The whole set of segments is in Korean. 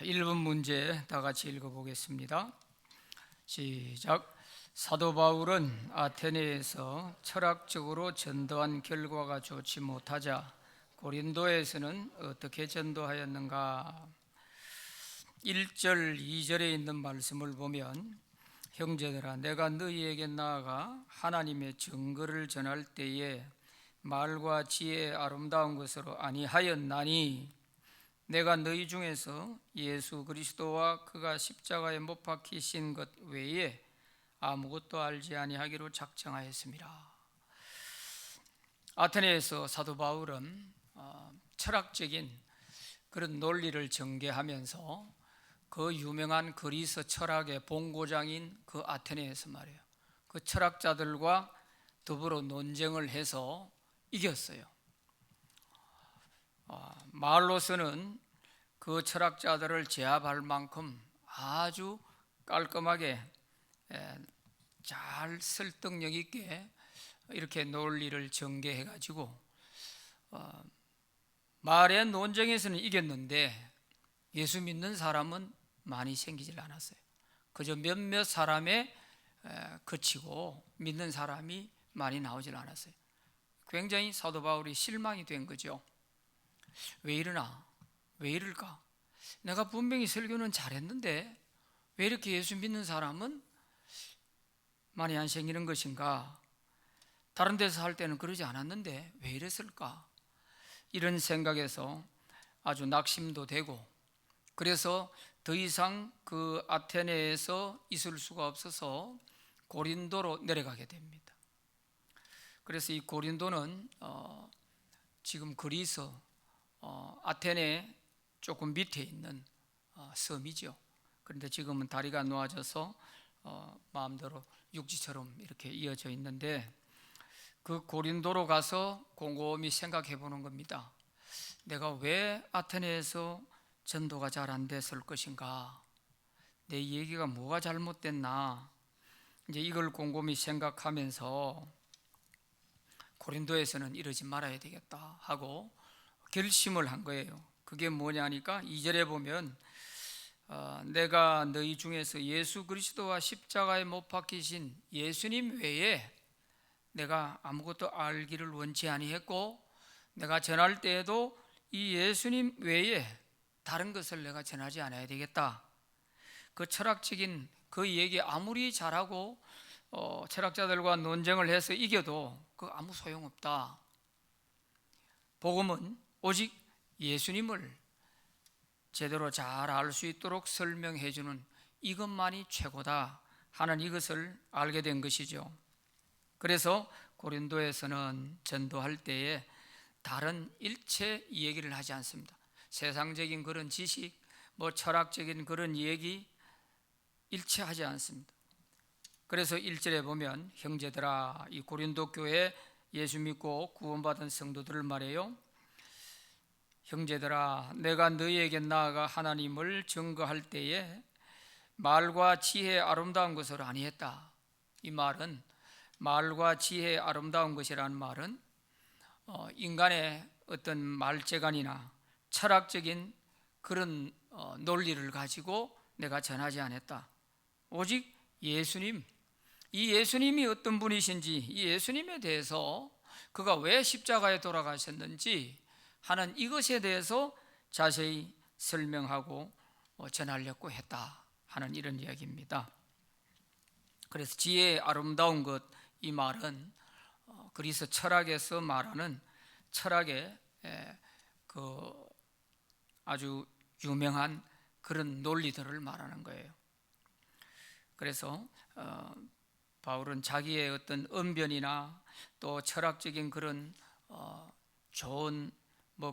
1번 문제 다 같이 읽어보겠습니다. 시작. 사도 바울은 아테네에서 철학적으로 전도한 결과가 좋지 못하자 고린도에서는 어떻게 전도하였는가? 1절, 2절에 있는 말씀을 보면 형제들아 내가 너희에게 나아가 하나님의 증거를 전할 때에 말과 지혜의 아름다운 것으로 아니하였나니 내가 너희 중에서 예수 그리스도와 그가 십자가에 못 박히신 것 외에 아무것도 알지 아니하기로 작정하였습니다. 아테네에서 사도 바울은 철학적인 그런 논리를 전개하면서 그 유명한 그리스 철학의 본고장인 그 아테네에서 말이에요, 그 철학자들과 더불어 논쟁을 해서 이겼어요. 말로서는 그 철학자들을 제압할 만큼 아주 깔끔하게 잘 설득력 있게 이렇게 논리를 전개해 가지고 말의 논쟁에서는 이겼는데 예수 믿는 사람은 많이 생기질 않았어요. 그저 몇몇 사람에 그치고 믿는 사람이 많이 나오질 않았어요. 굉장히 사도 바울이 실망이 된 거죠. 왜 이러나? 왜 이럴까? 내가 분명히 설교는 잘했는데 왜 이렇게 예수 믿는 사람은 많이 안 생기는 것인가? 다른 데서 할 때는 그러지 않았는데 왜 이랬을까? 이런 생각에서 아주 낙심도 되고, 그래서 더 이상 그 아테네에서 있을 수가 없어서 고린도로 내려가게 됩니다. 그래서 이 고린도는 지금 그리스 아테네 조금 밑에 있는 섬이죠. 그런데 지금은 다리가 놓아져서 마음대로 육지처럼 이렇게 이어져 있는데, 그 고린도로 가서 곰곰이 생각해 보는 겁니다. 내가 왜 아테네에서 전도가 잘 안 됐을 것인가? 내 얘기가 뭐가 잘못됐나? 이제 이걸 곰곰이 생각하면서 고린도에서는 이러지 말아야 되겠다 하고 결심을 한 거예요. 그게 뭐냐니까 2절에 보면 내가 너희 중에서 예수 그리스도와 십자가에 못 박히신 예수님 외에 내가 아무것도 알기를 원치 아니했고, 내가 전할 때에도 이 예수님 외에 다른 것을 내가 전하지 않아야 되겠다. 그 철학적인 그 얘기 아무리 잘하고 철학자들과 논쟁을 해서 이겨도 그 아무 소용없다. 복음은 오직 예수님을 제대로 잘 알 수 있도록 설명해 주는 이것만이 최고다 하는 이것을 알게 된 것이죠. 그래서 고린도에서는 전도할 때에 다른 일체 얘기를 하지 않습니다. 세상적인 그런 지식, 철학적인 그런 얘기 일체 하지 않습니다. 그래서 1절에 보면 형제들아, 이 고린도 교회 예수 믿고 구원받은 성도들을 말해요. 형제들아 내가 너희에게 나아가 하나님을 증거할 때에 말과 지혜의 아름다운 것을 아니했다. 이 말은, 말과 지혜의 아름다운 것이라는 말은 인간의 어떤 말재간이나 철학적인 그런 논리를 가지고 내가 전하지 않았다. 오직 예수님, 이 예수님이 어떤 분이신지, 이 예수님에 대해서 그가 왜 십자가에 돌아가셨는지 하는 이것에 대해서 자세히 설명하고 전하려고 했다 하는 이런 이야기입니다. 그래서 지혜의 아름다운 것, 이 말은 그리스 철학에서 말하는 철학의 그 아주 유명한 그런 논리들을 말하는 거예요. 그래서 바울은 자기의 어떤 언변이나 또 철학적인 그런 좋은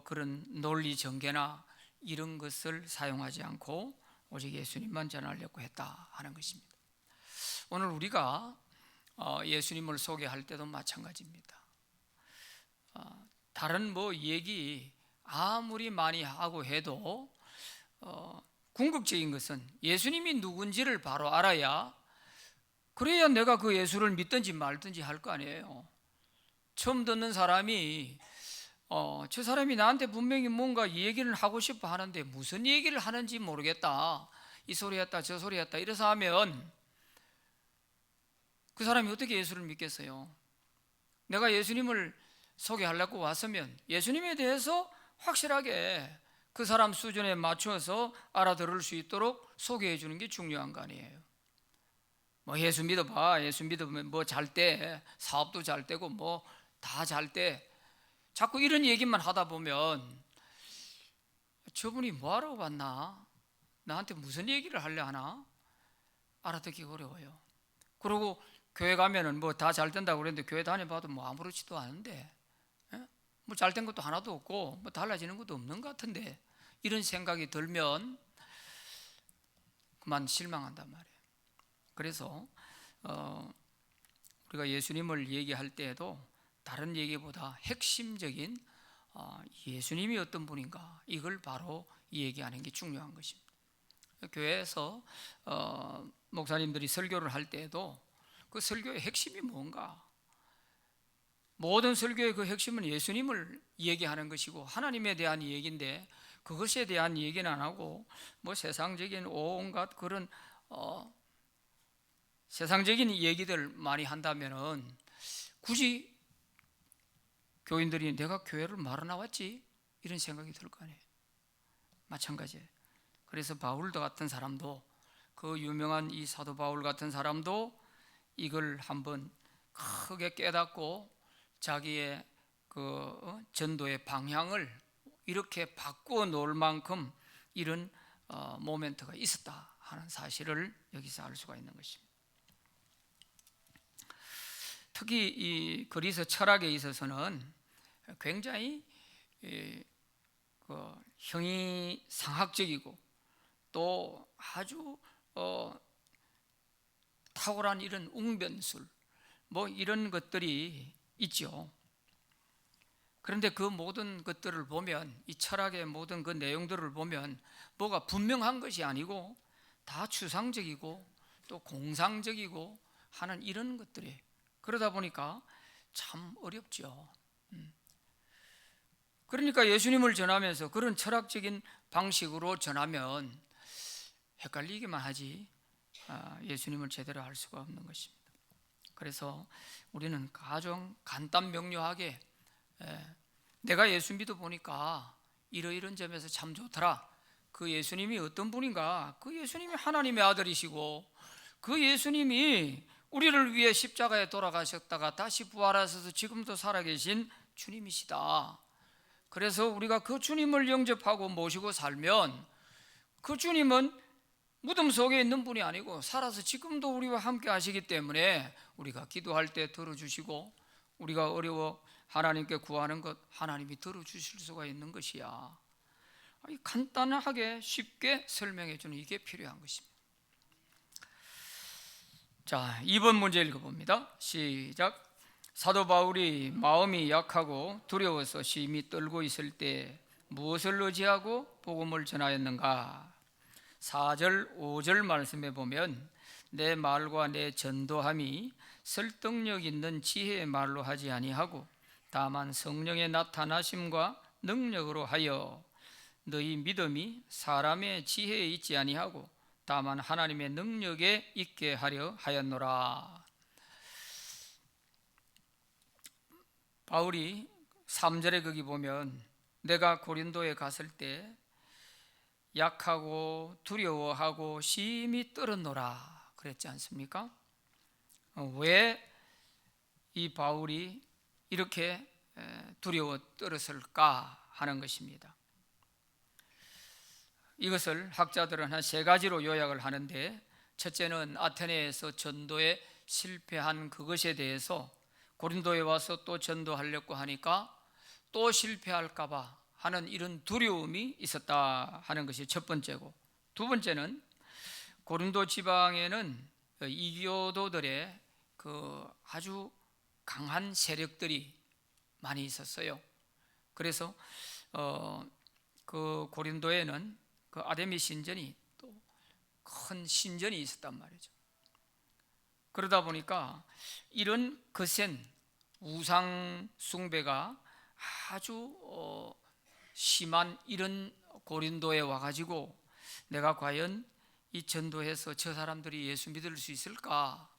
그런 논리 전개나 이런 것을 사용하지 않고 오직 예수님만 전하려고 했다 하는 것입니다. 오늘 우리가 예수님을 소개할 때도 마찬가지입니다. 다른 얘기 아무리 많이 하고 해도 궁극적인 것은 예수님이 누군지를 바로 알아야, 그래야 내가 그 예수를 믿든지 말든지 할 거 아니에요. 처음 듣는 사람이 저 사람이 나한테 분명히 뭔가 이 얘기를 하고 싶어 하는데 무슨 얘기를 하는지 모르겠다, 이 소리 했다 저 소리 했다 이래서 하면 그 사람이 어떻게 예수를 믿겠어요? 내가 예수님을 소개하려고 왔으면 예수님에 대해서 확실하게 그 사람 수준에 맞춰서 알아들을 수 있도록 소개해 주는 게 중요한 거 아니에요. 뭐 예수 믿어봐, 예수 믿으면 뭐 잘 돼, 사업도 잘 되고 뭐 다 잘 돼, 자꾸 이런 얘기만 하다 보면 저분이 뭐하러 왔나, 나한테 무슨 얘기를 하려 하나 알아듣기 어려워요. 그리고 교회 가면은 뭐 다 잘 된다고 그랬는데 교회 다녀봐도 뭐 아무렇지도 않은데, 뭐 잘 된 것도 하나도 없고 뭐 달라지는 것도 없는 것 같은데, 이런 생각이 들면 그만 실망한단 말이에요. 그래서 우리가 예수님을 얘기할 때에도 다른 얘기보다 핵심적인 예수님이 어떤 분인가, 이걸 바로 얘기하는 게 중요한 것입니다. 교회에서 목사님들이 설교를 할 때에도 그 설교의 핵심이 뭔가, 모든 설교의 그 핵심은 예수님을 얘기하는 것이고 하나님에 대한 얘기인데, 그것에 대한 얘기는 안 하고 뭐 세상적인 온갖 그런 세상적인 얘기들 많이 한다면은 굳이 교인들이 내가 교회를 말아 나왔지 이런 생각이 들 거 아니에요. 마찬가지예요. 그래서 바울도 같은 사람도, 그 유명한 이 사도 바울 같은 사람도 이걸 한번 크게 깨닫고 자기의 그 전도의 방향을 이렇게 바꾸어 놓을 만큼 이런 모멘트가 있었다 하는 사실을 여기서 알 수가 있는 것입니다. 특히 이 그리스 철학에 있어서는 굉장히 형이상학적이고 또 아주 탁월한 이런 웅변술 뭐 이런 것들이 있죠. 그런데 그 모든 것들을 보면, 이 철학의 모든 그 내용들을 보면 뭐가 분명한 것이 아니고 다 추상적이고 또 공상적이고 하는 이런 것들이, 그러다 보니까 참 어렵죠. 그러니까 예수님을 전하면서 그런 철학적인 방식으로 전하면 헷갈리기만 하지 예수님을 제대로 알 수가 없는 것입니다. 그래서 우리는 가장 간단 명료하게 내가 예수 믿어 보니까 이러이런 점에서 참 좋더라, 그 예수님이 어떤 분인가, 그 예수님이 하나님의 아들이시고 그 예수님이 우리를 위해 십자가에 돌아가셨다가 다시 부활하셔서 지금도 살아계신 주님이시다. 그래서 우리가 그 주님을 영접하고 모시고 살면 그 주님은 무덤 속에 있는 분이 아니고 살아서 지금도 우리와 함께 하시기 때문에 우리가 기도할 때 들어주시고 우리가 어려워 하나님께 구하는 것 하나님이 들어주실 수가 있는 것이야. 간단하게 쉽게 설명해 주는 이게 필요한 것입니다. 자, 2번 문제 읽어봅니다. 시작. 사도 바울이 마음이 약하고 두려워서 심히 떨고 있을 때 무엇을 의지하고 복음을 전하였는가? 4절 5절 말씀에 보면 내 말과 내 전도함이 설득력 있는 지혜의 말로 하지 아니하고 다만 성령의 나타나심과 능력으로 하여 너희 믿음이 사람의 지혜에 있지 아니하고 다만 하나님의 능력에 있게 하려 하였노라. 바울이 3절에 거기 보면 내가 고린도에 갔을 때 약하고 두려워하고 심히 떨었노라 그랬지 않습니까? 왜 이 바울이 이렇게 두려워 떨었을까 하는 것입니다. 이것을 학자들은 한 3가지로 요약을 하는데, 첫째는 아테네에서 전도에 실패한 그것에 대해서 고린도에 와서 또 전도하려고 하니까 또 실패할까 봐 하는 이런 두려움이 있었다 하는 것이 첫 번째고, 두 번째는 고린도 지방에는 이교도들의 그 아주 강한 세력들이 많이 있었어요. 그래서 그 고린도에는 그 아데미 신전이 또 큰 신전이 있었단 말이죠. 그러다 보니까 이런 거센 우상 숭배가 아주 심한 이런 고린도에 와가지고 내가 과연 이 전도해서 저 사람들이 예수 믿을 수 있을까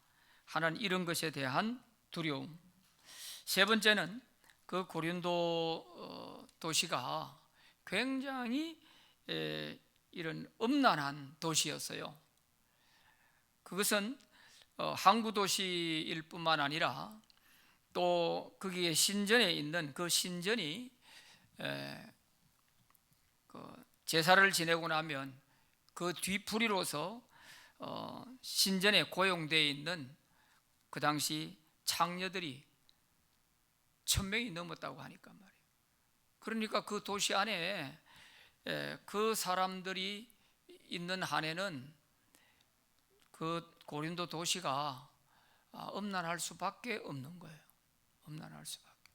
하는 이런 것에 대한 두려움. 세 번째는 그 고린도 도시가 굉장히 이런 음란한 도시였어요. 그것은 항구 도시일 뿐만 아니라 또 거기에 신전에 있는 그 신전이 그 제사를 지내고 나면 그 뒤풀이로서 신전에 고용되어 있는 그 당시 창녀들이 1000명이 넘었다고 하니까 말이에요. 그러니까 그 도시 안에 그 사람들이 있는 한에는 그 고린도 도시가 음란할 수밖에 없는 거예요. 음란할 수밖에.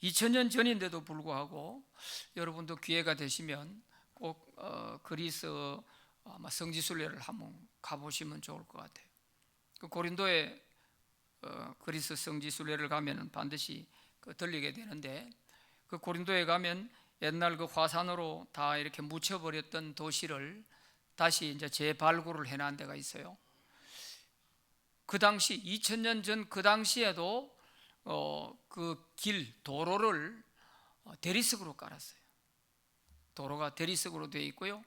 2000년 전인데도 불구하고 여러분도 기회가 되시면 꼭 그리스 아마 성지순례를 한번 가보시면 좋을 것 같아요. 그 고린도에 그리스 성지순례를 가면 반드시 들리게 되는데, 그 고린도에 가면 옛날 그 화산으로 다 이렇게 묻혀버렸던 도시를 다시 이제 재발굴을 해놓은 데가 있어요. 그 당시 2000년 전 그 당시에도 그 도로를 대리석으로 깔았어요. 도로가 대리석으로 되어 있고요.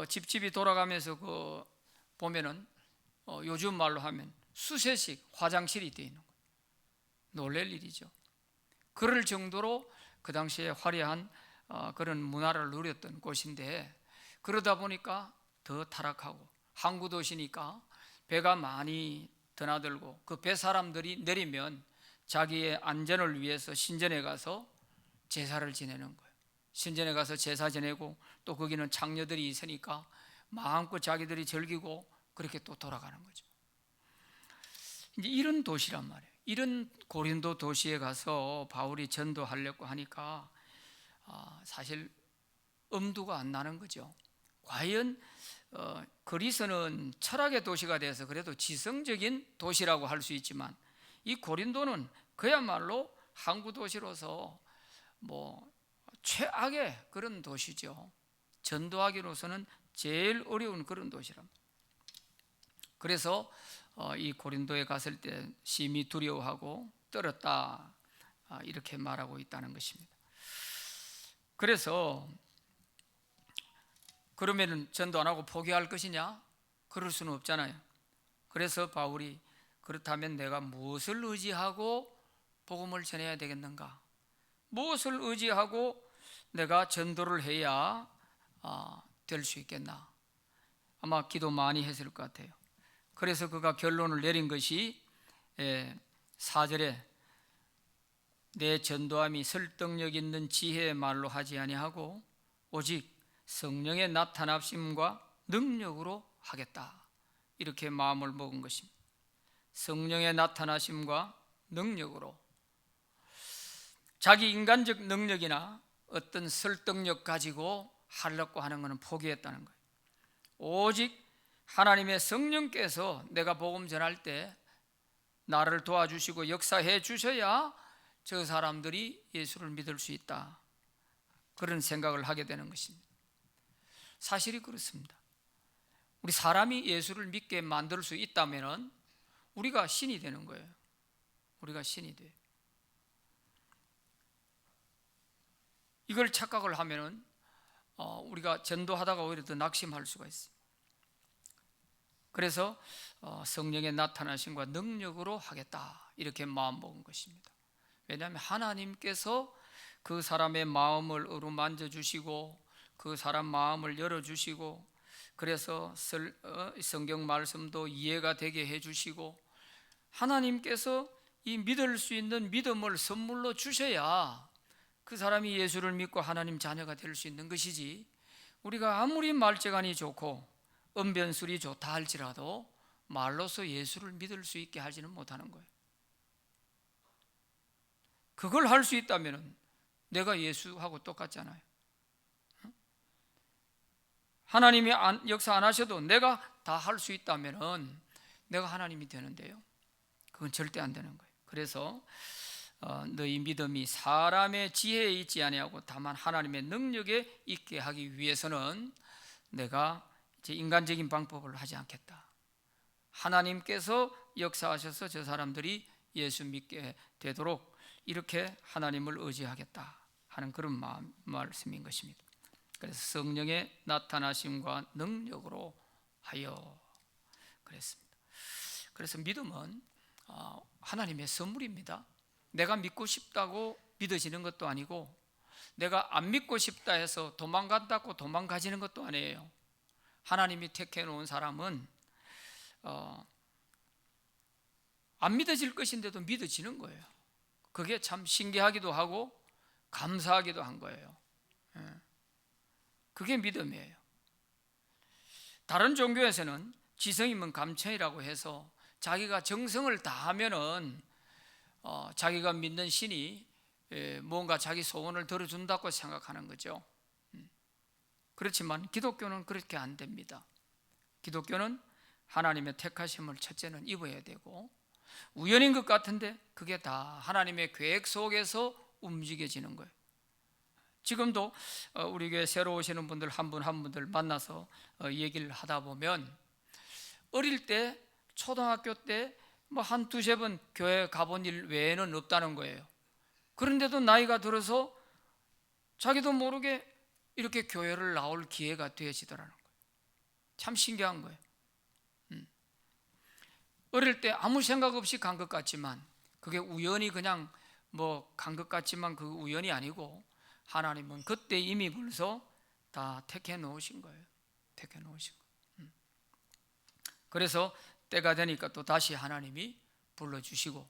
집집이 돌아가면서 그 보면은 요즘 말로 하면 수세식 화장실이 되어 있는 거예요. 놀랄 일이죠. 그럴 정도로 그 당시에 화려한 그런 문화를 누렸던 곳인데, 그러다 보니까 더 타락하고 항구 도시니까 배가 많이 드나들고 그 배 사람들이 내리면 자기의 안전을 위해서 신전에 가서 제사를 지내는 거예요. 신전에 가서 제사 지내고 또 거기는 창녀들이 있으니까 마음껏 자기들이 즐기고 그렇게 또 돌아가는 거죠. 이제 이런 도시란 말이에요. 이런 고린도 도시에 가서 바울이 전도하려고 하니까 사실 엄두가 안 나는 거죠. 과연 그리스는 철학의 도시가 돼서 그래도 지성적인 도시라고 할 수 있지만, 이 고린도는 그야말로 항구 도시로서 뭐 최악의 그런 도시죠. 전도하기로서는 제일 어려운 그런 도시랍니다. 그래서 이 고린도에 갔을 때 심히 두려워하고 떨었다, 이렇게 말하고 있다는 것입니다. 그래서 그러면 전도 안 하고 포기할 것이냐? 그럴 수는 없잖아요. 그래서 바울이 그렇다면 내가 무엇을 의지하고 복음을 전해야 되겠는가? 무엇을 의지하고 내가 전도를 해야 될 수 있겠나? 아마 기도 많이 했을 것 같아요. 그래서 그가 결론을 내린 것이 4절에 내 전도함이 설득력 있는 지혜의 말로 하지 아니하고 오직 성령의 나타나심과 능력으로 하겠다, 이렇게 마음을 먹은 것입니다. 성령의 나타나심과 능력으로. 자기 인간적 능력이나 어떤 설득력 가지고 하려고 하는 것은 포기했다는 거예요. 오직 하나님의 성령께서 내가 복음 전할 때 나를 도와주시고 역사해 주셔야 저 사람들이 예수를 믿을 수 있다, 그런 생각을 하게 되는 것입니다. 사실이 그렇습니다. 우리 사람이 예수를 믿게 만들 수 있다면 우리가 신이 되는 거예요. 우리가 신이 돼요. 이걸 착각을 하면 우리가 전도하다가 오히려 더 낙심할 수가 있어요. 그래서 성령의 나타나심과 능력으로 하겠다, 이렇게 마음먹은 것입니다. 왜냐하면 하나님께서 그 사람의 마음을 어루만져 주시고 그 사람 마음을 열어주시고, 그래서 성경 말씀도 이해가 되게 해주시고, 하나님께서 이 믿을 수 있는 믿음을 선물로 주셔야 그 사람이 예수를 믿고 하나님 자녀가 될 수 있는 것이지, 우리가 아무리 말재간이 좋고 언변술이 좋다 할지라도 말로서 예수를 믿을 수 있게 하지는 못하는 거예요. 그걸 할 수 있다면 내가 예수하고 똑같잖아요. 하나님이 역사 안 하셔도 내가 다 할 수 있다면 내가 하나님이 되는데요, 그건 절대 안 되는 거예요. 그래서 너희 믿음이 사람의 지혜에 있지 아니하고 다만 하나님의 능력에 있게 하기 위해서는 내가 이제 인간적인 방법을 하지 않겠다. 하나님께서 역사하셔서 저 사람들이 예수 믿게 되도록 이렇게 하나님을 의지하겠다 하는 그런 말씀인 것입니다. 그래서 성령의 나타나심과 능력으로 하여 그랬습니다. 그래서 믿음은 하나님의 선물입니다. 내가 믿고 싶다고 믿어지는 것도 아니고 내가 안 믿고 싶다 해서 도망간다고 도망가지는 것도 아니에요. 하나님이 택해 놓은 사람은 안 믿어질 것인데도 믿어지는 거예요. 그게 참 신기하기도 하고 감사하기도 한 거예요. 그게 믿음이에요. 다른 종교에서는 지성이면 감천이라고 해서 자기가 정성을 다하면은 자기가 믿는 신이 뭔가 자기 소원을 들어준다고 생각하는 거죠. 그렇지만 기독교는 그렇게 안 됩니다. 기독교는 하나님의 택하심을 첫째는 입어야 되고 우연인 것 같은데 그게 다 하나님의 계획 속에서 움직여지는 거예요. 지금도 우리 교회 새로 오시는 분들 한 분 한 분들 만나서 얘기를 하다 보면 어릴 때 초등학교 때 뭐 한 두세 번 교회 가본 일 외에는 없다는 거예요. 그런데도 나이가 들어서 자기도 모르게 이렇게 교회를 나올 기회가 되어지더라는 거예요. 참 신기한 거예요. 어릴 때 아무 생각 없이 간 것 같지만 그게 우연히 그냥 뭐 간 것 같지만 그 우연이 아니고 하나님은 그때 이미 벌써 다 택해 놓으신 거예요. 택해 놓으신 거예요. 그래서 때가 되니까 또 다시 하나님이 불러주시고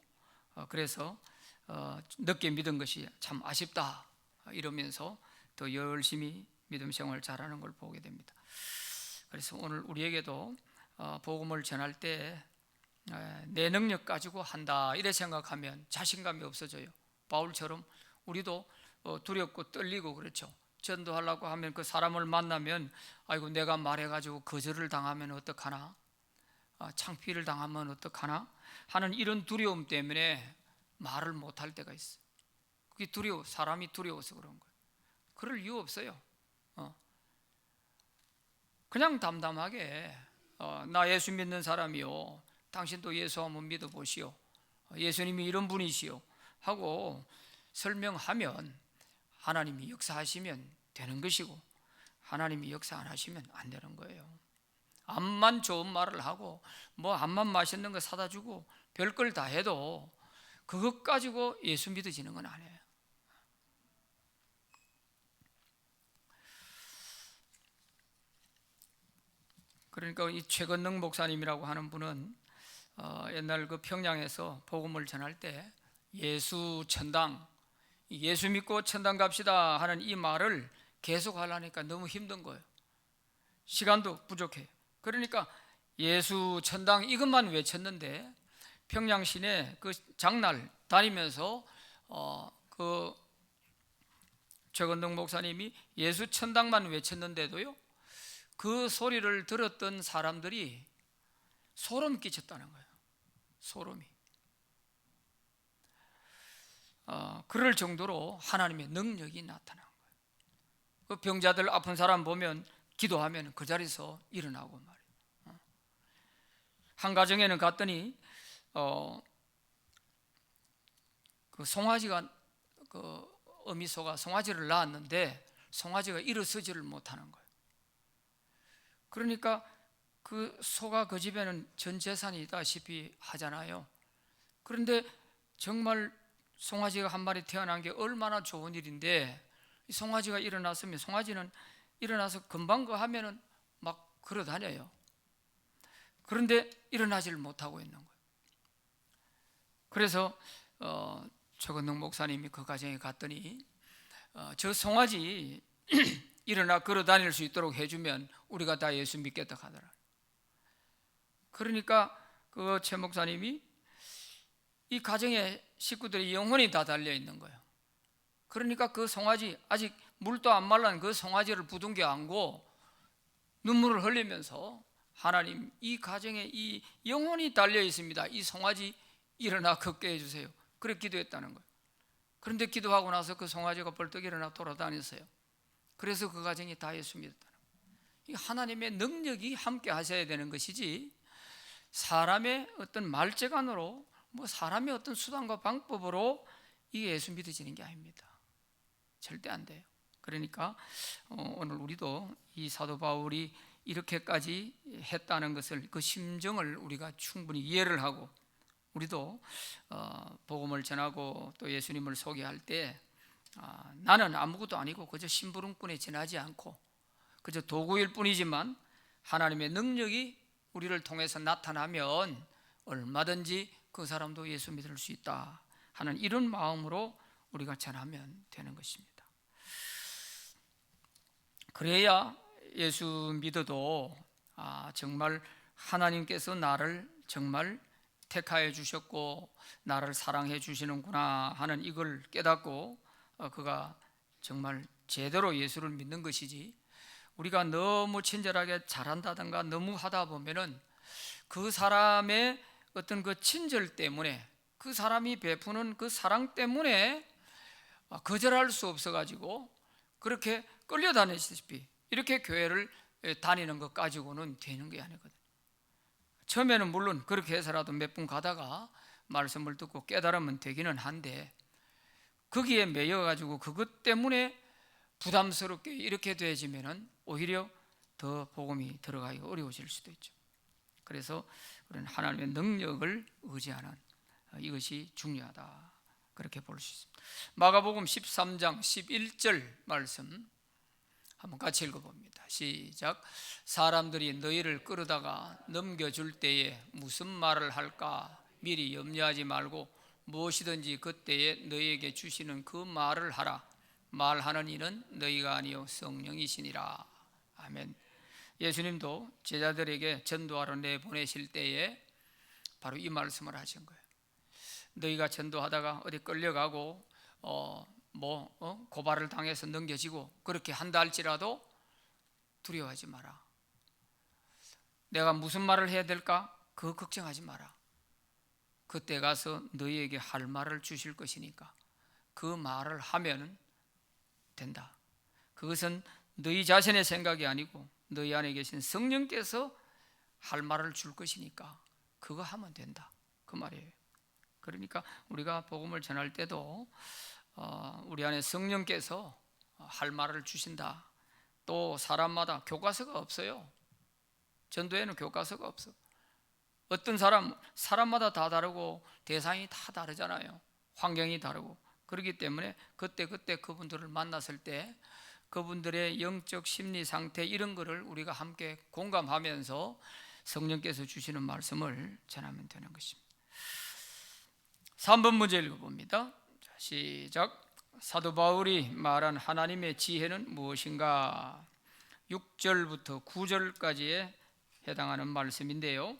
그래서 늦게 믿은 것이 참 아쉽다 이러면서 더 열심히 믿음 생활을 잘하는 걸 보게 됩니다. 그래서 오늘 우리에게도 복음을 전할 때 내 능력 가지고 한다 이래 생각하면 자신감이 없어져요. 바울처럼 우리도 두렵고 떨리고 그렇죠. 전도하려고 하면 그 사람을 만나면 아이고 내가 말해가지고 거절을 당하면 어떡하나, 창피를 당하면 어떡하나 하는 이런 두려움 때문에 말을 못할 때가 있어요. 그게 두려워, 사람이 두려워서 그런 거예요. 그럴 이유 없어요. 그냥 담담하게 나 예수 믿는 사람이요, 당신도 예수 한번 믿어보시오, 예수님이 이런 분이시오 하고 설명하면 하나님이 역사하시면 되는 것이고 하나님이 역사 안 하시면 안 되는 거예요. 암만 좋은 말을 하고 뭐 암만 맛있는 거 사다 주고 별걸 다 해도 그것 가지고 예수 믿어지는 건 아니에요. 그러니까 이 최건능 목사님이라고 하는 분은 옛날 그 평양에서 복음을 전할 때 예수 천당, 예수 믿고 천당 갑시다 하는 이 말을 계속 하려니까 너무 힘든 거예요. 시간도 부족해. 그러니까 예수 천당 이것만 외쳤는데 평양 시내 그 장날 다니면서 그 최건동 목사님이 예수 천당만 외쳤는데도요, 그 소리를 들었던 사람들이 소름 끼쳤다는 거예요. 소름이. 그럴 정도로 하나님의 능력이 나타난 거예요. 그 병자들 아픈 사람 보면 기도하면 그 자리에서 일어나고 말이에요. 한 가정에는 갔더니 그 송아지가 그 어미소가 송아지를 낳았는데 송아지가 일어서지를 못하는 거예요. 그러니까 그 소가 그 집에는 전 재산이 있다시피 하잖아요. 그런데 정말 송아지가 한 마리 태어난 게 얼마나 좋은 일인데 이 송아지가 일어났으면 송아지는 일어나서 금방 그 하면은 막 걸어 다녀요. 그런데 일어나지를 못하고 있는 거예요. 그래서 최건능 목사님이 그 가정에 갔더니 저 송아지 일어나 걸어 다닐 수 있도록 해주면 우리가 다 예수 믿겠다 하더라. 그러니까 그 최 목사님이 이 가정의 식구들의 영혼이 다 달려 있는 거예요. 그러니까 그 송아지, 아직 물도 안 말란 그 송아지를 부둥켜 안고 눈물을 흘리면서 하나님, 이 가정에 이 영혼이 달려 있습니다. 이 송아지 일어나 걷게 해주세요. 그렇게 기도했다는 거예요. 그런데 기도하고 나서 그 송아지가 벌떡 일어나 돌아다녔어요. 그래서 그 가정이 다 예수 믿었다는 거예요. 하나님의 능력이 함께 하셔야 되는 것이지 사람의 어떤 말재간으로 사람의 어떤 수단과 방법으로 이게 예수 믿어지는 게 아닙니다. 절대 안 돼요. 그러니까 오늘 우리도 이 사도 바울이 이렇게까지 했다는 것을, 그 심정을 우리가 충분히 이해를 하고, 우리도 복음을 전하고 또 예수님을 소개할 때 나는 아무것도 아니고 그저 심부름꾼에 지나지 않고 그저 도구일 뿐이지만 하나님의 능력이 우리를 통해서 나타나면 얼마든지 그 사람도 예수 믿을 수 있다 하는 이런 마음으로 우리가 전하면 되는 것입니다. 그래야 예수 믿어도 정말 하나님께서 나를 정말 택하여 주셨고 나를 사랑해 주시는구나 하는 이걸 깨닫고 그가 정말 제대로 예수를 믿는 것이지, 우리가 너무 친절하게 잘한다든가 너무 하다 보면은 그 사람의 어떤 그 친절 때문에, 그 사람이 베푸는 그 사랑 때문에 거절할 수 없어 가지고 그렇게 끌려다니시다시피 이렇게 교회를 다니는 것 가지고는 되는 게 아니거든요. 처음에는 물론 그렇게 해서라도 몇 분 가다가 말씀을 듣고 깨달으면 되기는 한데, 거기에 매여 가지고 그것 때문에 부담스럽게 이렇게 되어지면은 오히려 더 복음이 들어가기가 어려워질 수도 있죠. 그래서 우리는 하나님의 능력을 의지하는 이것이 중요하다, 그렇게 볼 수 있습니다. 마가복음 13장 11절 말씀 한번 같이 읽어봅니다. 시작. 사람들이 너희를 끌어다가 넘겨줄 때에 무슨 말을 할까 미리 염려하지 말고 무엇이든지 그때에 너희에게 주시는 그 말을 하라. 말하는 이는 너희가 아니요 성령이시니라. 아멘. 예수님도 제자들에게 전도하러 내보내실 때에 바로 이 말씀을 하신 거예요. 너희가 전도하다가 어디 끌려가고 고발을 당해서 넘겨지고 그렇게 한다 할지라도 두려워하지 마라. 내가 무슨 말을 해야 될까? 그거 걱정하지 마라. 그때 가서 너희에게 할 말을 주실 것이니까 그 말을 하면 된다. 그것은 너희 자신의 생각이 아니고 너희 안에 계신 성령께서 할 말을 줄 것이니까 그거 하면 된다, 그 말이에요. 그러니까 우리가 복음을 전할 때도 우리 안에 성령께서 할 말을 주신다. 또 사람마다 교과서가 없어요. 전도에는 교과서가 없어. 어떤 사람마다 다 다르고 대상이 다 다르잖아요. 환경이 다르고. 그렇기 때문에 그때 그분들을 만났을 때 그분들의 영적 심리 상태 이런 거를 우리가 함께 공감하면서 성령께서 주시는 말씀을 전하면 되는 것입니다. 3번 문제 읽어봅니다. 시작. 사도 바울이 말한 하나님의 지혜는 무엇인가? 6절부터 9절까지에 해당하는 말씀인데요,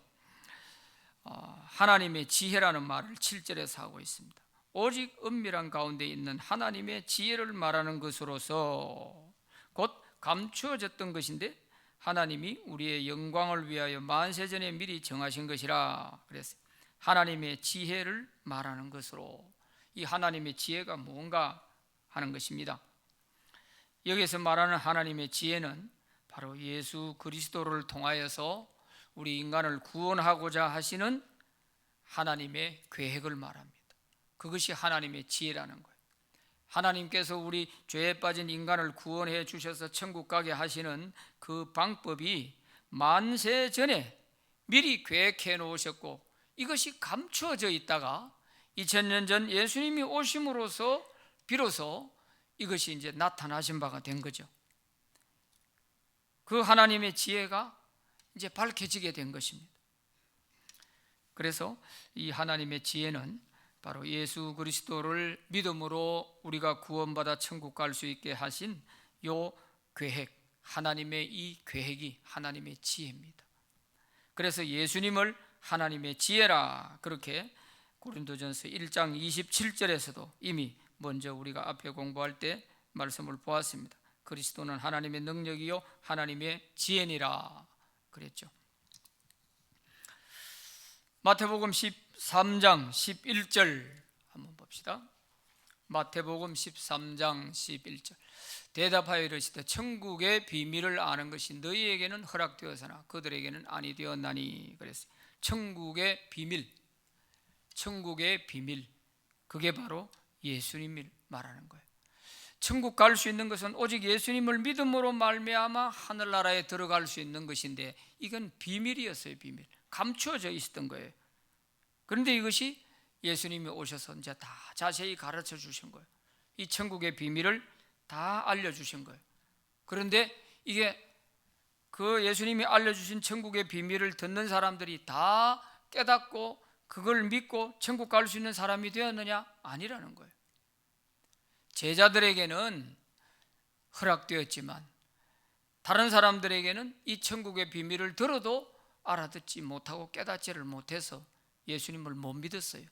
하나님의 지혜라는 말을 7절에서 하고 있습니다. 오직 은밀한 가운데 있는 하나님의 지혜를 말하는 것으로서 곧 감추어졌던 것인데 하나님이 우리의 영광을 위하여 만세전에 미리 정하신 것이라 그랬어요. 하나님의 지혜를 말하는 것으로, 이 하나님의 지혜가 뭔가 하는 것입니다. 여기서 말하는 하나님의 지혜는 바로 예수 그리스도를 통하여서 우리 인간을 구원하고자 하시는 하나님의 계획을 말합니다. 그것이 하나님의 지혜라는 거예요. 하나님께서 우리 죄에 빠진 인간을 구원해 주셔서 천국 가게 하시는 그 방법이 만세 전에 미리 계획해 놓으셨고 이것이 감추어져 있다가 2000년 전 예수님이 오심으로써 비로소 이것이 이제 나타나신 바가 된 거죠. 그 하나님의 지혜가 이제 밝혀지게 된 것입니다. 그래서 이 하나님의 지혜는 바로 예수 그리스도를 믿음으로 우리가 구원받아 천국 갈 수 있게 하신 요 계획, 하나님의 이 계획이 하나님의 지혜입니다. 그래서 예수님을 하나님의 지혜라 그렇게 고린도전서 1장 27절에서도 이미 먼저 우리가 앞에 공부할 때 말씀을 보았습니다. 그리스도는 하나님의 능력이요 하나님의 지혜니라 그랬죠. 마태복음 13장 11절 한번 봅시다. 마태복음 13장 11절 대답하여 이르시되 천국의 비밀을 아는 것이 너희에게는 허락되었으나 그들에게는 아니 되었나니 그랬어요. 천국의 비밀, 천국의 비밀, 그게 바로 예수님을 말하는 거예요. 천국 갈 수 있는 것은 오직 예수님을 믿음으로 말미암아 하늘나라에 들어갈 수 있는 것인데 이건 비밀이었어요. 비밀, 감추어져 있었던 거예요. 그런데 이것이 예수님이 오셔서 이제 다 자세히 가르쳐 주신 거예요. 이 천국의 비밀을 다 알려주신 거예요. 그런데 이게 그 예수님이 알려주신 천국의 비밀을 듣는 사람들이 다 깨닫고 그걸 믿고 천국 갈 수 있는 사람이 되었느냐? 아니라는 거예요. 제자들에게는 허락되었지만 다른 사람들에게는 이 천국의 비밀을 들어도 알아듣지 못하고 깨닫지를 못해서 예수님을 못 믿었어요.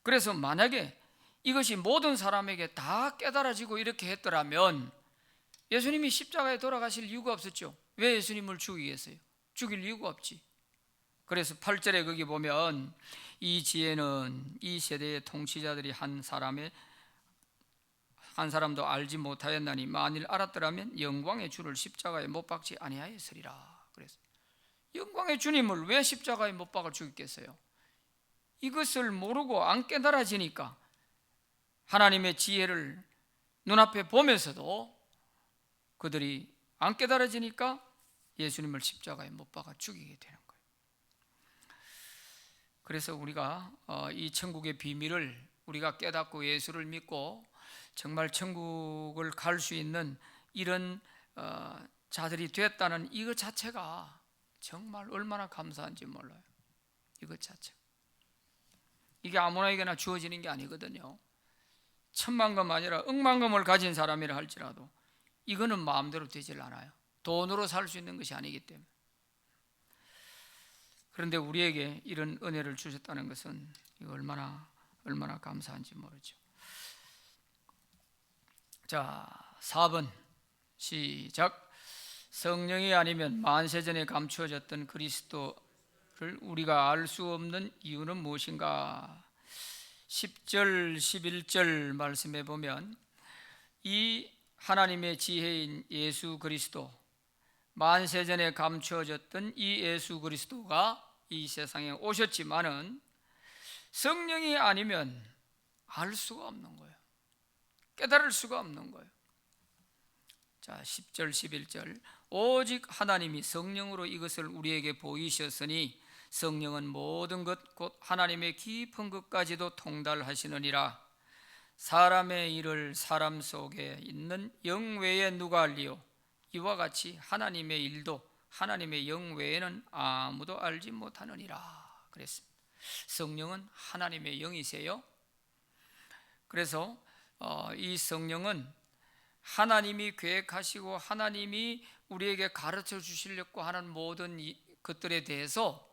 그래서 만약에 이것이 모든 사람에게 다 깨달아지고 이렇게 했더라면 예수님이 십자가에 돌아가실 이유가 없었죠. 왜 예수님을 죽이겠어요? 죽일 이유가 없지. 그래서 8절에 거기 보면 이 지혜는 이 세대의 통치자들이 한 사람도 알지 못하였나니 만일 알았더라면 영광의 주를 십자가에 못 박지 아니하였으리라. 그래서 영광의 주님을 왜 십자가에 못 박아 죽였겠어요? 이것을 모르고 안 깨달아지니까 하나님의 지혜를 눈앞에 보면서도 그들이 안 깨달아지니까 예수님을 십자가에 못 박아 죽이게 되는 거예요. 그래서 우리가 이 천국의 비밀을 우리가 깨닫고 예수를 믿고 정말 천국을 갈 수 있는 이런 자들이 됐다는 이것 자체가 정말 얼마나 감사한지 몰라요. 이것 자체. 이게 아무나에게나 주어지는 게 아니거든요. 천만금 아니라 억만금을 가진 사람이라 할지라도 이거는 마음대로 되질 않아요. 돈으로 살 수 있는 것이 아니기 때문에. 그런데 우리에게 이런 은혜를 주셨다는 것은 얼마나 감사한지 모르죠. 자, 4번 시작. 성령이 아니면 만세전에 감추어졌던 그리스도를 우리가 알 수 없는 이유는 무엇인가? 10절 11절 말씀해 보면 이 하나님의 지혜인 예수 그리스도, 만세전에 감추어졌던 이 예수 그리스도가 이 세상에 오셨지만은 성령이 아니면 알 수가 없는 거예요. 깨달을 수가 없는 거예요. 자, 10절 11절 오직 하나님이 성령으로 이것을 우리에게 보이셨으니 성령은 모든 것 곧 하나님의 깊은 것까지도 통달하시느니라. 사람의 일을 사람 속에 있는 영 외에 누가 알리요? 이와 같이 하나님의 일도 하나님의 영 외에는 아무도 알지 못하느니라 그랬습니다. 성령은 하나님의 영이세요. 그래서 이 성령은 하나님이 계획하시고 하나님이 우리에게 가르쳐 주시려고 하는 모든 것들에 대해서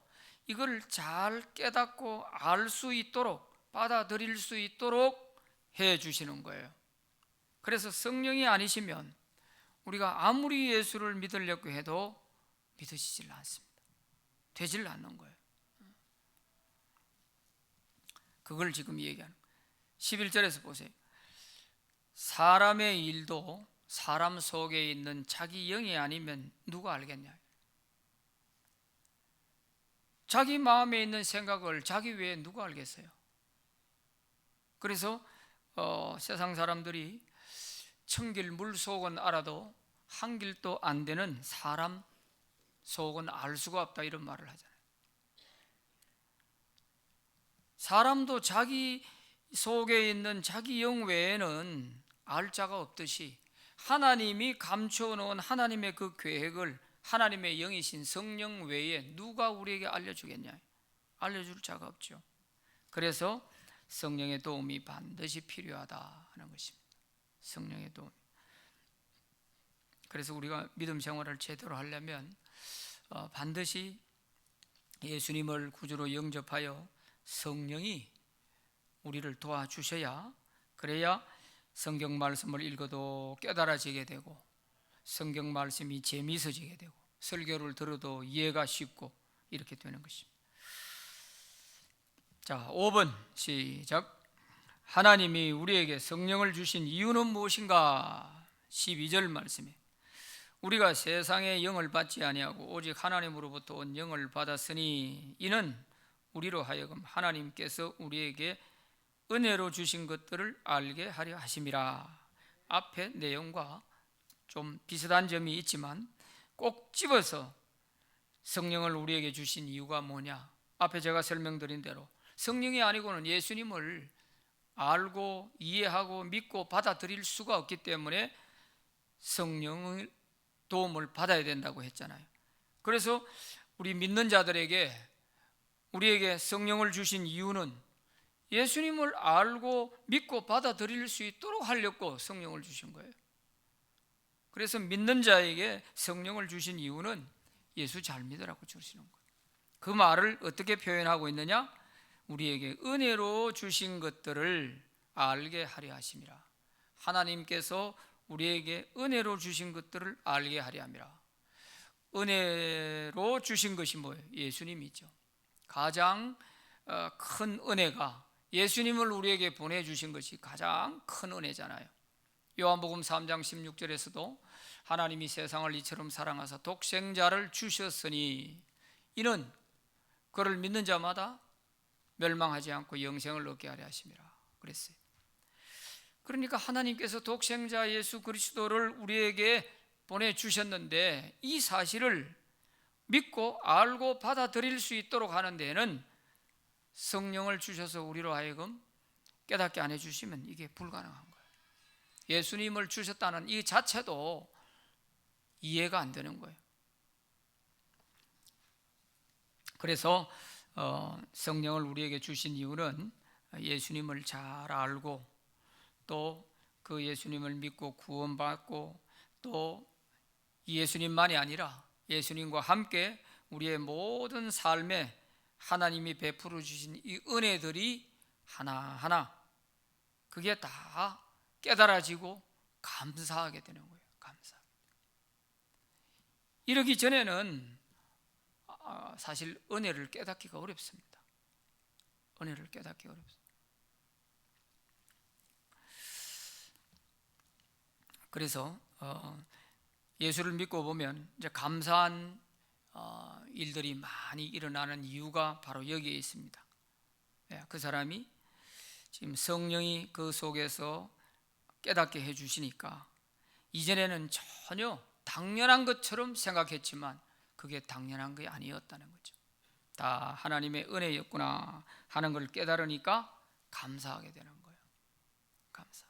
이걸 잘 깨닫고 알 수 있도록 받아들일 수 있도록 해 주시는 거예요. 그래서 성령이 아니시면 우리가 아무리 예수를 믿으려고 해도 믿으시질 않습니다. 되질 않는 거예요. 그걸 지금 얘기하는 거예요. 11절에서 보세요. 사람의 일도 사람 속에 있는 자기 영이 아니면 누가 알겠냐? 자기 마음에 있는 생각을 자기 외에 누가 알겠어요? 그래서 세상 사람들이 천길 물속은 알아도 한 길도 안 되는 사람 속은 알 수가 없다 이런 말을 하잖아요. 사람도 자기 속에 있는 자기 영 외에는 알 자가 없듯이 하나님이 감추어 놓은 하나님의 그 계획을 하나님의 영이신 성령 외에 누가 우리에게 알려주겠냐? 알려줄 자가 없죠. 그래서 성령의 도움이 반드시 필요하다 하는 것입니다. 성령의 도움. 그래서 우리가 믿음 생활을 제대로 하려면 반드시 예수님을 구주로 영접하여 성령이 우리를 도와주셔야, 그래야 성경 말씀을 읽어도 깨달아지게 되고 성경 말씀이 재미있어지게 되고 설교를 들어도 이해가 쉽고 이렇게 되는 것입니다. 자, 5번 시작. 하나님이 우리에게 성령을 주신 이유는 무엇인가? 12절 말씀에 우리가 세상의 영을 받지 아니하고 오직 하나님으로부터 온 영을 받았으니 이는 우리로 하여금 하나님께서 우리에게 은혜로 주신 것들을 알게 하려 하심이라. 앞에 내용과 좀 비슷한 점이 있지만 꼭 집어서 성령을 우리에게 주신 이유가 뭐냐? 앞에 제가 설명드린 대로 성령이 아니고는 예수님을 알고 이해하고 믿고 받아들일 수가 없기 때문에 성령의 도움을 받아야 된다고 했잖아요. 그래서 우리 믿는 자들에게 우리에게 성령을 주신 이유는 예수님을 알고 믿고 받아들일 수 있도록 하려고 성령을 주신 거예요. 그래서 믿는 자에게 성령을 주신 이유는 예수 잘 믿으라고 주시는 거예요. 그 말을 어떻게 표현하고 있느냐? 우리에게 은혜로 주신 것들을 알게 하려 하심이라. 하나님께서 우리에게 은혜로 주신 것들을 알게 하려 함이라. 은혜로 주신 것이 뭐예요? 예수님이죠. 가장 큰 은혜가 예수님을 우리에게 보내주신 것이 가장 큰 은혜잖아요. 요한복음 3장 16절에서도 하나님이 세상을 이처럼 사랑하사 독생자를 주셨으니 이는 그를 믿는 자마다 멸망하지 않고 영생을 얻게 하려 하심이라 그랬어요. 그러니까 하나님께서 독생자 예수 그리스도를 우리에게 보내주셨는데 이 사실을 믿고 알고 받아들일 수 있도록 하는 데에는 성령을 주셔서 우리로 하여금 깨닫게 안 해주시면 이게 불가능한 거예요. 예수님을 주셨다는 이 자체도 이해가 안 되는 거예요. 그래서 성령을 우리에게 주신 이유는 예수님을 잘 알고 또 그 예수님을 믿고 구원받고 또 예수님만이 아니라 예수님과 함께 우리의 모든 삶에 하나님이 베풀어 주신 이 은혜들이 하나하나 그게 다 깨달아지고 감사하게 되는 거예요. 감사. 이러기 전에는 사실 은혜를 깨닫기가 어렵습니다. 은혜를 깨닫기가 어렵습니다. 그래서 예수를 믿고 보면 이제 감사한 일들이 많이 일어나는 이유가 바로 여기에 있습니다. 그 사람이 지금 성령이 그 속에서 깨닫게 해주시니까 이전에는 전혀 당연한 것처럼 생각했지만 그게 당연한 게 아니었다는 거죠. 다 하나님의 은혜였구나 하는 걸 깨달으니까 감사하게 되는 거예요. 감사.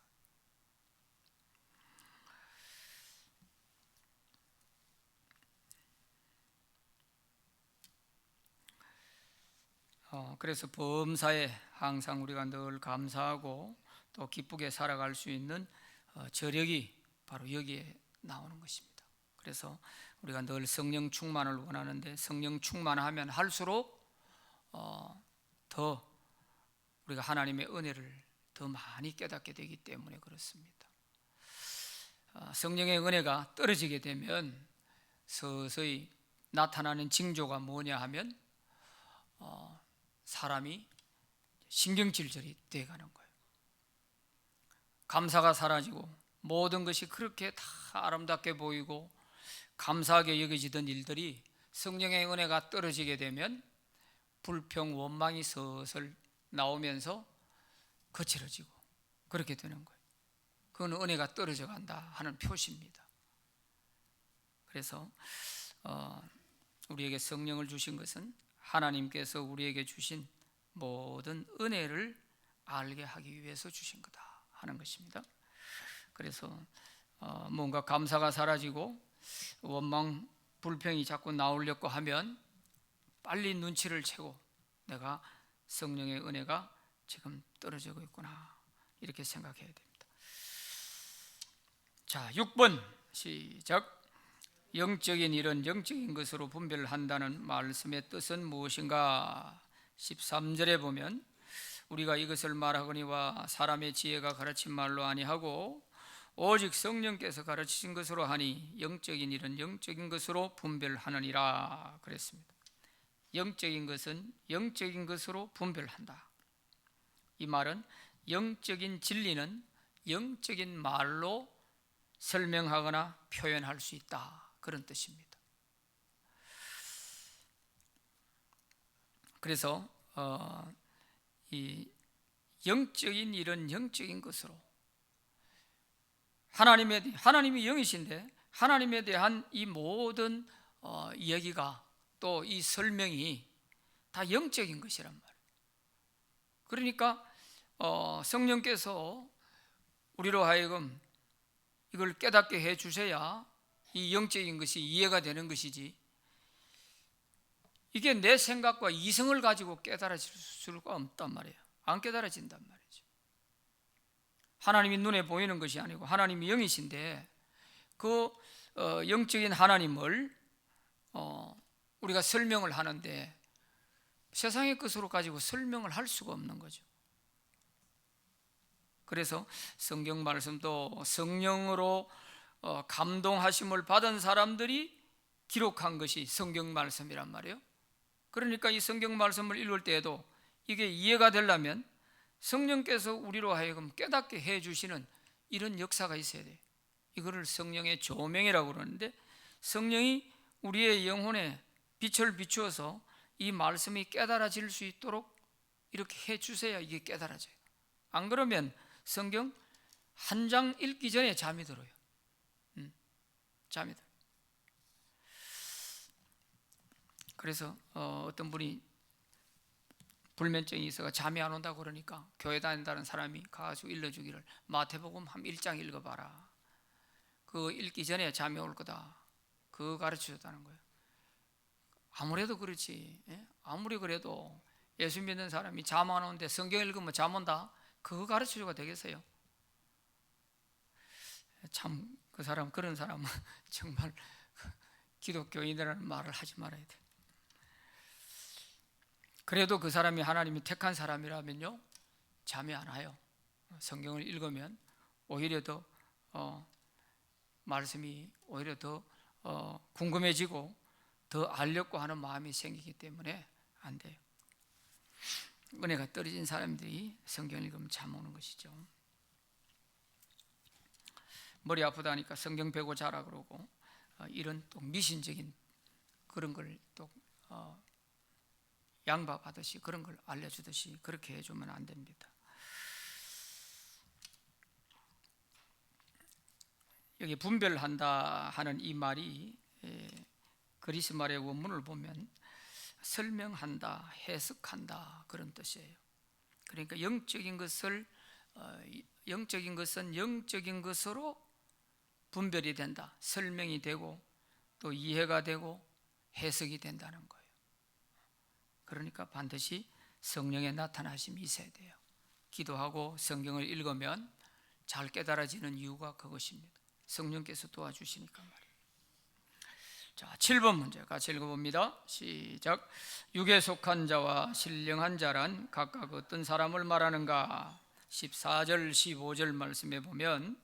그래서 범사에 항상 우리가 늘 감사하고 또 기쁘게 살아갈 수 있는 저력이 바로 여기에 나오는 것입니다. 그래서 우리가 늘 성령 충만을 원하는데 성령 충만하면 할수록 더 우리가 하나님의 은혜를 더 많이 깨닫게 되기 때문에 그렇습니다. 성령의 은혜가 떨어지게 되면 서서히 나타나는 징조가 뭐냐 하면 사람이 신경질절이 되어가는 거예요. 감사가 사라지고 모든 것이 그렇게 다 아름답게 보이고 감사하게 여겨지던 일들이 성령의 은혜가 떨어지게 되면 불평, 원망이 슬슬 나오면서 거칠어지고 그렇게 되는 거예요. 그건 은혜가 떨어져 간다 하는 표시입니다. 그래서 우리에게 성령을 주신 것은 하나님께서 우리에게 주신 모든 은혜를 알게 하기 위해서 주신 거다 하는 것입니다. 그래서 뭔가 감사가 사라지고 원망, 불평이 자꾸 나오려고 하면 빨리 눈치를 채고 내가 성령의 은혜가 지금 떨어지고 있구나 이렇게 생각해야 됩니다. 자, 6번 시작. 영적인 일은 영적인 것으로 분별한다는 말씀의 뜻은 무엇인가? 13절에 보면 우리가 이것을 말하거니와 사람의 지혜가 가르친 말로 아니하고 오직 성령께서 가르치신 것으로 하니 영적인 일은 영적인 것으로 분별하느니라 그랬습니다. 영적인 것은 영적인 것으로 분별한다. 이 말은 영적인 진리는 영적인 말로 설명하거나 표현할 수 있다, 그런 뜻입니다. 그래서 이 영적인 일은 영적인 것으로 하나님이 영이신데 하나님에 대한 이 모든 이야기가 또 이 설명이 다 영적인 것이란 말이에요. 그러니까 성령께서 우리로 하여금 이걸 깨닫게 해 주셔야 이 영적인 것이 이해가 되는 것이지, 이게 내 생각과 이성을 가지고 깨달아질 수가 없단 말이에요. 안 깨달아진단 말이죠. 하나님이 눈에 보이는 것이 아니고 하나님이 영이신데 그 영적인 하나님을 우리가 설명을 하는데 세상의 것으로 가지고 설명을 할 수가 없는 거죠. 그래서 성경 말씀도 성령으로 감동하심을 받은 사람들이 기록한 것이 성경 말씀이란 말이에요. 그러니까 이 성경 말씀을 읽을 때에도 이게 이해가 되려면 성령께서 우리로 하여금 깨닫게 해 주시는 이런 역사가 있어야 돼요. 이거를 성령의 조명이라고 그러는데, 성령이 우리의 영혼에 빛을 비추어서 이 말씀이 깨달아질 수 있도록 이렇게 해 주셔야 이게 깨달아져요. 안 그러면 성경 한 장 읽기 전에 잠이 들어요. 잠이 들어요. 그래서 어떤 분이 불면증이 있어서 잠이 안 온다고 그러니까 교회 다닌다는 사람이 가가지고 일러주기를 마태복음 한 1장 읽어봐라. 그거 읽기 전에 잠이 올 거다. 그거 가르쳐줬다는 거예요. 아무래도 그렇지, 아무리 그래도 예수 믿는 사람이 잠 안 오는데 성경 읽으면 잠 온다? 그거 가르쳐줘가 되겠어요? 참 그런 사람은 정말 기독교인이라는 말을 하지 말아야 돼. 그래도 그 사람이 하나님이 택한 사람이라면요, 잠이 안 와요. 성경을 읽으면 오히려 더 말씀이 오히려 더 궁금해지고 더 알려고 하는 마음이 생기기 때문에 안 돼요. 은혜가 떨어진 사람들이 성경 읽으면 잠 오는 것이죠. 머리 아프다니까 성경 배고 자라 그러고 이런 또 미신적인 그런 걸 또 양밥하듯이 그런 걸 알려주듯이 그렇게 해주면 안 됩니다. 여기 분별한다 하는 이 말이 그리스 말의 원문을 보면 설명한다, 해석한다 그런 뜻이에요. 그러니까 영적인 것은 영적인 것으로 분별이 된다, 설명이 되고 또 이해가 되고 해석이 된다는 거예요. 그러니까 반드시 성령의 나타나심이 있어야 돼요. 기도하고 성경을 읽으면 잘 깨달아지는 이유가 그것입니다. 성령께서 도와주시니까 말이에요. 자, 7번 문제 같이 읽어봅니다. 시작. 육에 속한 자와 신령한 자란 각각 어떤 사람을 말하는가? 14절 15절 말씀에 보면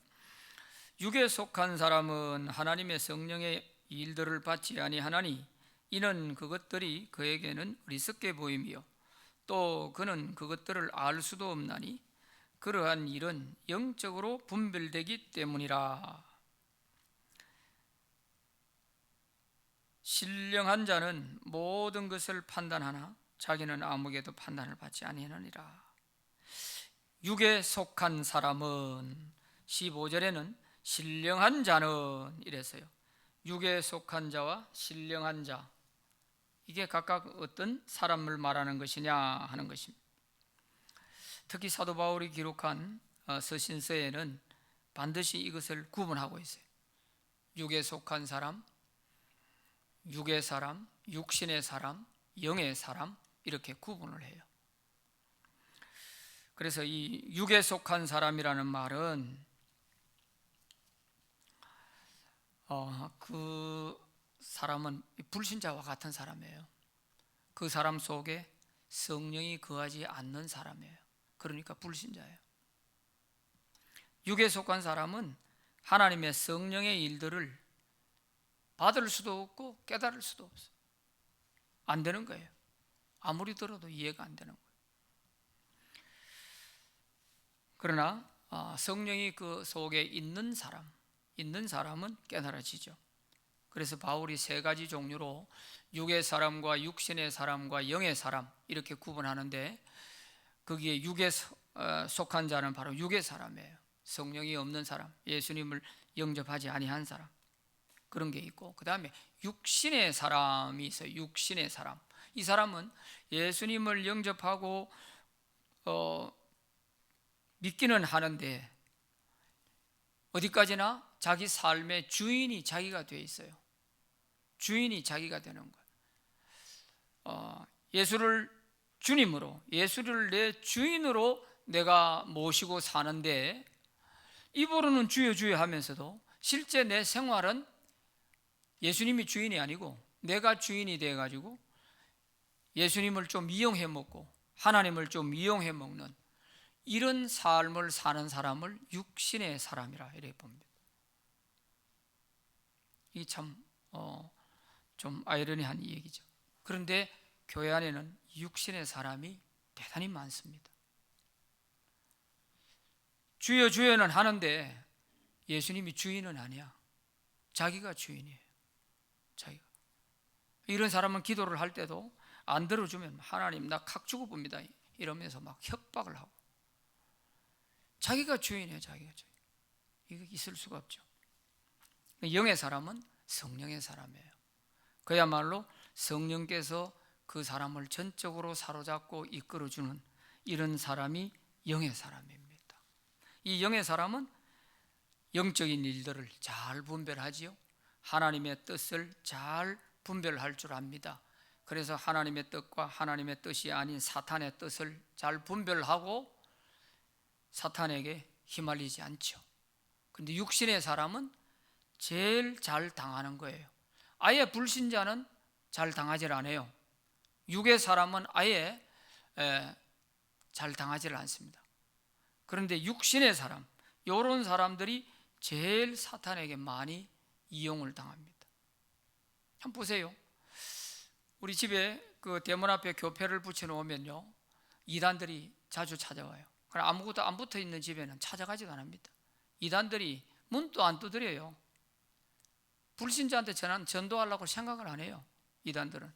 육에 속한 사람은 하나님의 성령의 일들을 받지 아니하나니 이는 그것들이 그에게는 어리석게 보임이요 또 그는 그것들을 알 수도 없나니 그러한 일은 영적으로 분별되기 때문이라. 신령한 자는 모든 것을 판단하나 자기는 아무에게도 판단을 받지 아니하느니라. 육에 속한 사람은 15절에는 신령한 자는 이랬어요. 육에 속한 자와 신령한 자, 이게 각각 어떤 사람을 말하는 것이냐 하는 것입니다. 특히 사도 바울이 기록한 서신서에는 반드시 이것을 구분하고 있어요. 육에 속한 사람, 육의 사람, 육신의 사람, 영의 사람 이렇게 구분을 해요. 그래서 이 육에 속한 사람이라는 말은 그 사람은 불신자와 같은 사람이에요. 그 사람 속에 성령이 거하지 않는 사람이에요. 그러니까 불신자예요. 육에 속한 사람은 하나님의 성령의 일들을 받을 수도 없고 깨달을 수도 없어요. 안 되는 거예요. 아무리 들어도 이해가 안 되는 거예요. 그러나 성령이 그 속에 있는 사람은 깨달아지죠. 그래서 바울이 세 가지 종류로 육의 사람과 육신의 사람과 영의 사람 이렇게 구분하는데, 거기에 육에 속한 자는 바로 육의 사람이에요. 성령이 없는 사람, 예수님을 영접하지 아니한 사람, 그런 게 있고, 그 다음에 육신의 사람이 있어요. 육신의 사람, 이 사람은 예수님을 영접하고 믿기는 하는데 어디까지나 자기 삶의 주인이 자기가 되어 있어요. 주인이 자기가 되는 거예요. 예수를 주님으로, 예수를 내 주인으로 내가 모시고 사는데, 입으로는 주여 주여 하면서도 실제 내 생활은 예수님이 주인이 아니고 내가 주인이 돼가지고 예수님을 좀 이용해 먹고 하나님을 좀 이용해 먹는 이런 삶을 사는 사람을 육신의 사람이라 이렇게 봅니다. 이게 참 좀 아이러니한 얘기죠. 그런데 교회 안에는 육신의 사람이 대단히 많습니다. 주여 주여는 하는데 예수님이 주인은 아니야. 자기가 주인이에요. 자기가. 이런 사람은 기도를 할 때도 안 들어주면 하나님 나 각 죽어봅니다 이러면서 막 협박을 하고, 자기가 주인이에요. 자기가 주인. 이거 있을 수가 없죠. 영의 사람은 성령의 사람이에요. 그야말로 성령께서 그 사람을 전적으로 사로잡고 이끌어주는 이런 사람이 영의 사람입니다. 이 영의 사람은 영적인 일들을 잘 분별하지요. 하나님의 뜻을 잘 분별할 줄 압니다. 그래서 하나님의 뜻과 하나님의 뜻이 아닌 사탄의 뜻을 잘 분별하고 사탄에게 휘말리지 않죠. 그런데 육신의 사람은 제일 잘 당하는 거예요. 아예 불신자는 잘 당하지 않아요. 육의 사람은 아예 잘 당하지 않습니다. 그런데 육신의 사람, 이런 사람들이 제일 사탄에게 많이 이용을 당합니다. 한번 보세요. 우리 집에 그 대문 앞에 교패를 붙여놓으면요, 이단들이 자주 찾아와요. 그럼 아무것도 안 붙어 있는 집에는 찾아가지도 않습니다. 이단들이 문도 안 두드려요. 불신자한테 전도하려고 생각을 안 해요. 이단들은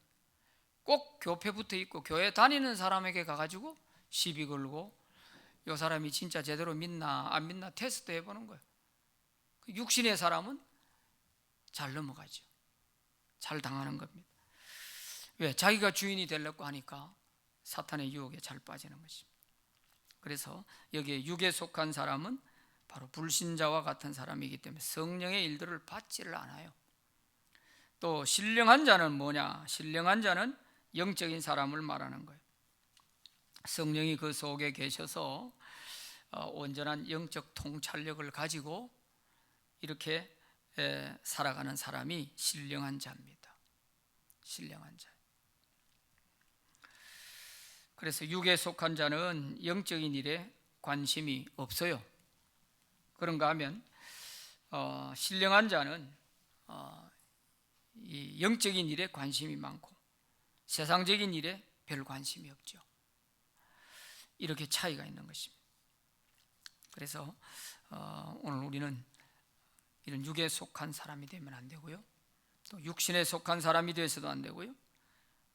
꼭 교패 붙어 있고 교회 다니는 사람에게 가가지고 시비 걸고 이 사람이 진짜 제대로 믿나 안 믿나 테스트 해보는 거예요. 육신의 사람은 잘 넘어가죠. 잘 당하는 겁니다. 왜? 자기가 주인이 되려고 하니까 사탄의 유혹에 잘 빠지는 것입니다. 그래서 여기에 육에 속한 사람은 바로 불신자와 같은 사람이기 때문에 성령의 일들을 받지를 않아요. 또 신령한 자는 뭐냐? 신령한 자는 영적인 사람을 말하는 거예요. 성령이 그 속에 계셔서 온전한 영적 통찰력을 가지고 이렇게 살아가는 사람이 신령한 자입니다. 신령한 자. 그래서 육에 속한 자는 영적인 일에 관심이 없어요. 그런가 하면 신령한 자는 이 영적인 일에 관심이 많고 세상적인 일에 별 관심이 없죠. 이렇게 차이가 있는 것입니다. 그래서 오늘 우리는 이런 육에 속한 사람이 되면 안 되고요, 또 육신에 속한 사람이 되어서도 안 되고요,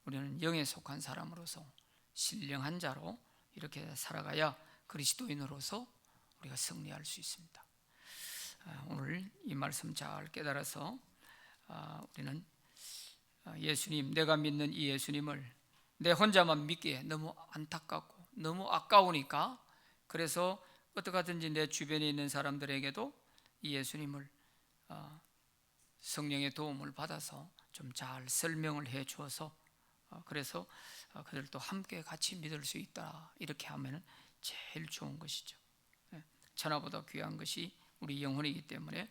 우리는 영에 속한 사람으로서 신령한 자로 이렇게 살아가야 그리스도인으로서 우리가 승리할 수 있습니다. 오늘 이 말씀 잘 깨달아서 우리는 예수님, 내가 믿는 이 예수님을 내 혼자만 믿기에 너무 안타깝고 너무 아까우니까, 그래서 어떻게 하든지 내 주변에 있는 사람들에게도 이 예수님을 성령의 도움을 받아서 좀 잘 설명을 해 주어서 그래서 그들도 함께 같이 믿을 수 있다, 이렇게 하면 제일 좋은 것이죠. 천하보다 귀한 것이 우리 영혼이기 때문에,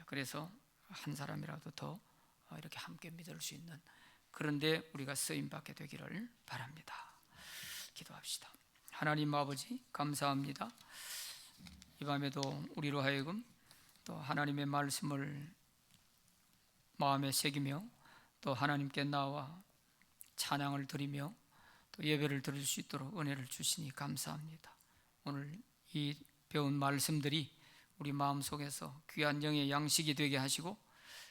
그래서 한 사람이라도 더 이렇게 함께 믿을 수 있는, 그런데 우리가 쓰임 받게 되기를 바랍니다. 기도합시다. 하나님 아버지, 감사합니다. 이 밤에도 우리로 하여금 또 하나님의 말씀을 마음에 새기며 또 하나님께 나와 찬양을 드리며 또 예배를 드릴 수 있도록 은혜를 주시니 감사합니다. 오늘 이 배운 말씀들이 우리 마음속에서 귀한 영의 양식이 되게 하시고,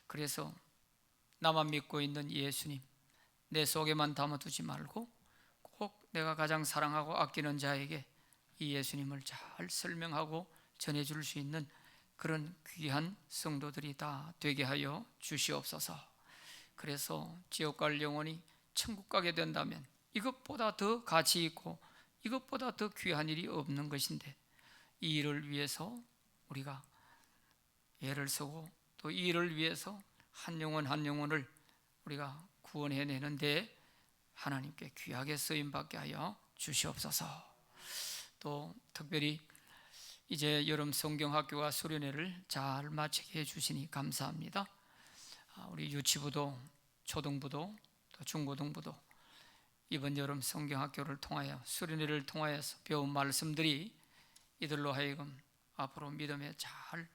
그래서 나만 믿고 있는 예수님 내 속에만 담아두지 말고 꼭 내가 가장 사랑하고 아끼는 자에게 이 예수님을 잘 설명하고 전해줄 수 있는 그런 귀한 성도들이 다 되게 하여 주시옵소서. 그래서 지옥 갈 영혼이 천국 가게 된다면 이것보다 더 가치 있고 이것보다 더 귀한 일이 없는 것인데, 이 일을 위해서 우리가 애를 쓰고 또 이 일을 위해서 한 영혼 한 영혼을 우리가 구원해내는데 하나님께 귀하게 쓰임받게 하여 주시옵소서. 또 특별히 이제 여름 성경학교와 수련회를 잘 마치게 해주시니 감사합니다. 우리 유치부도 초등부도 또 중고등부도 이번 여름 성경학교를 통하여 수련회를 통하여서 배운 말씀들이 이들로 하여금 앞으로 믿음에 잘